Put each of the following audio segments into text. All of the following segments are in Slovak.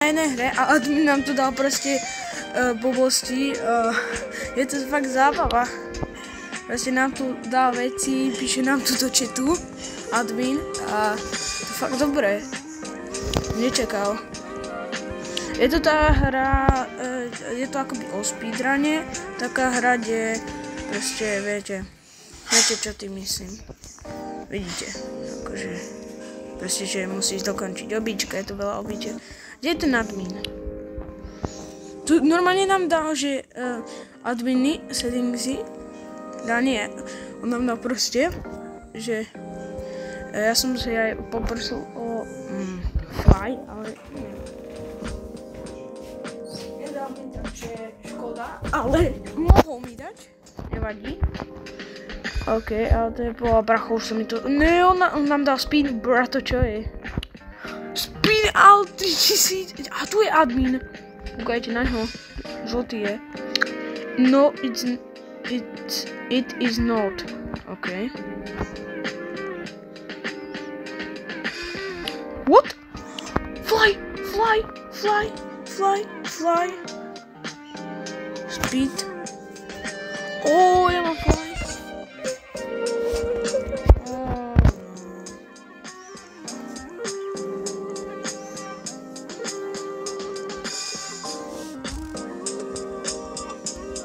jednej hre a admin nám tu dal proste blbosti. Je to fakt zábava. Proste nám tu dá veci, píše nám tu do chatu admin a to fakt dobré. Nečakal. Je to tá hra, je to akoby o speedrune, taká hra, kde proste viete čo tým myslím. Vidíte, akože proste, že musíš dokončiť obička, je to veľa običek. Kde je ten admin? Tu normálne nám dal, že adminy, settingsy, nie, on nám dal proste, že ja som si aj poprosil o fly, ale nedal mi takže škoda, ale mohol mi dať, nevadí. OK, ale to je pola brachov, sa mi to... Ne, on nám dal spin, brato, čo je? Spin out 3000, a tu je admin. Ukajte na ňo, žltý je. No, it is not. OK. What? Fly. Speed. Ja mám fly.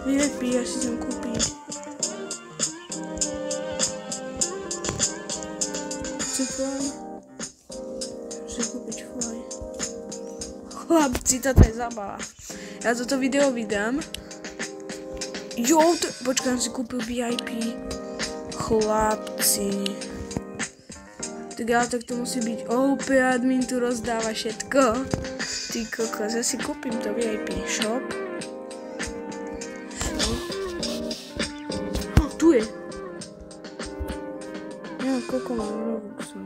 Vylepí, ja si tam kúpim. Chci kúpiť fly. Chlapci, toto je zábava. Ja toto video vydám. Počkám, si kúpil VIP. Chlapci. Tak ale tak to musí byť OP, admin tu rozdáva všetko. Ty kokos, ja si kúpim to VIP shop. Tu je. Ja, koľko mám Robuxu.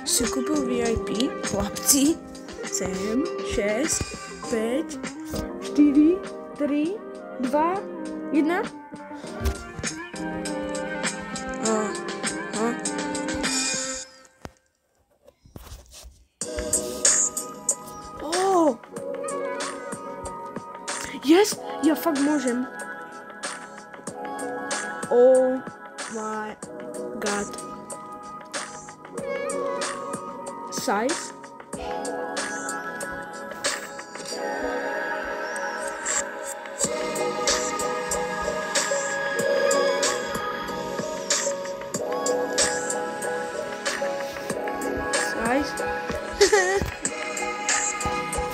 Si kúpil VIP, chlapci. 7, 6, 5, 4, 3, 2, 1. Yes, ja fakt môžem. Oh my god. Size.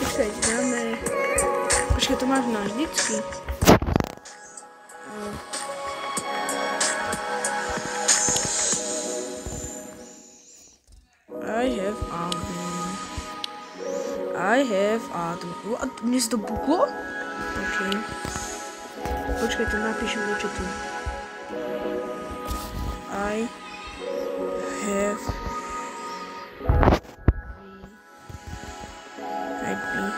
Počkaj, dáme... Počkaj, to máš na vždycky. I have admin. What? Mne sa to buklo? OK. Počkaj, to napíšem do chatu. I have admin.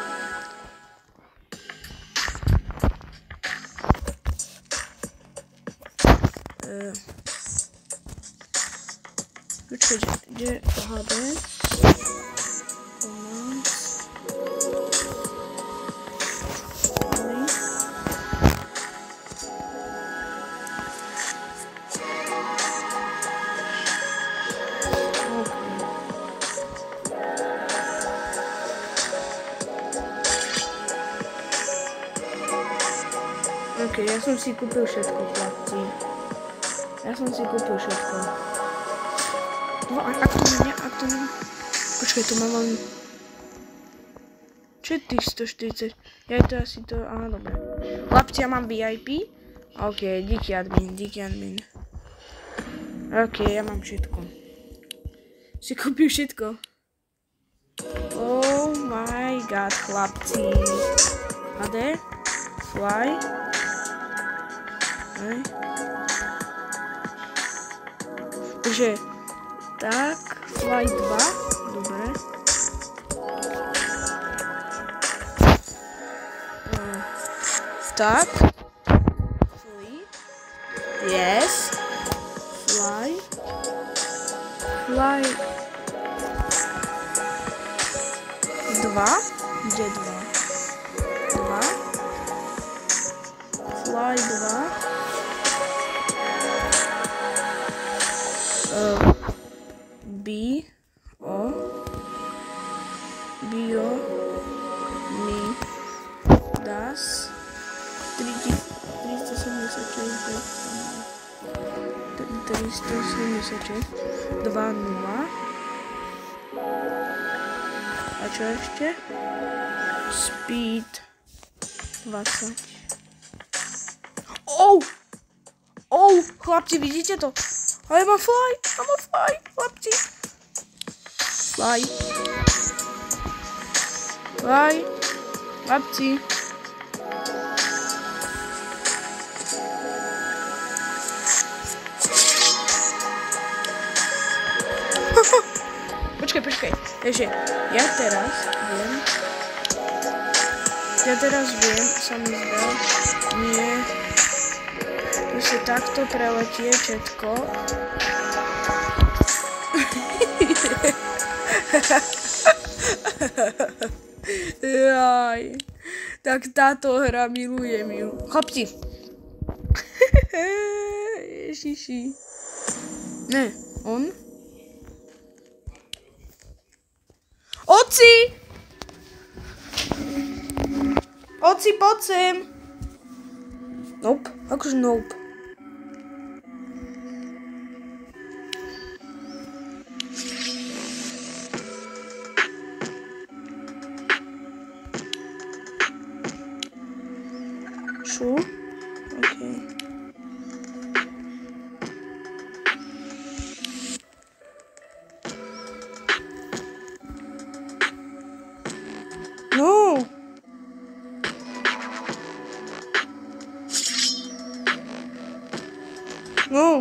Počkaj, kde HD? OK, ja som si kúpil všetko, chlapci. Ja som si kúpil všetko. Ak to nemá... Počkaj, to mám len... Čo je tých 140? Ja to asi to... Aha, dobre. Chlapci, ja mám VIP. OK, díky admin. OK, ja mám všetko. Si kúpil všetko. Oh my god, chlapci. HD? Fly? Takže tak, fly 2, dobre. Tak. Flee. Yes. Fly. Fly. 2. Kde 2? 2. Fly 2. Bio. Mi. Das. 376. 2, 0. A čo ešte? Speed 20. Chlapci, vidíte to? Ale mám fly, chlapci. Fly, chlapci. Počkaj, takže ja teraz viem, sa mi zdá, nie, že sa takto preletie všetko. Jaj, tak táto hra, milujem ju. Chlapci. Ježiši. Ne, on? Oci, poď sem. Nope, akože nope. Čo? Okay. No. No.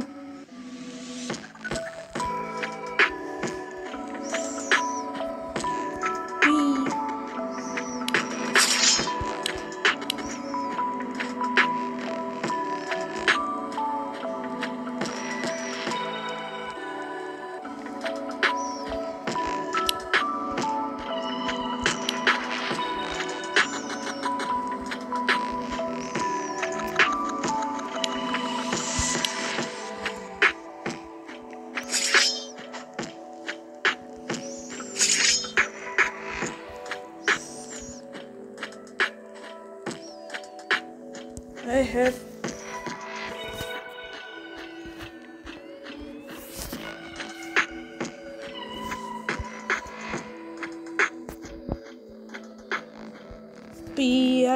I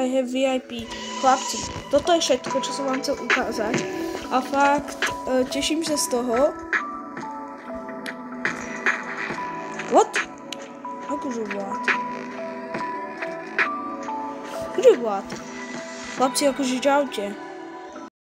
have VIP. Chlapci, toto je všetko, čo som vám chcel ukázať. A fakt, teším sa z toho. What? Akože what? Kde what? Chlapci, akože čaute.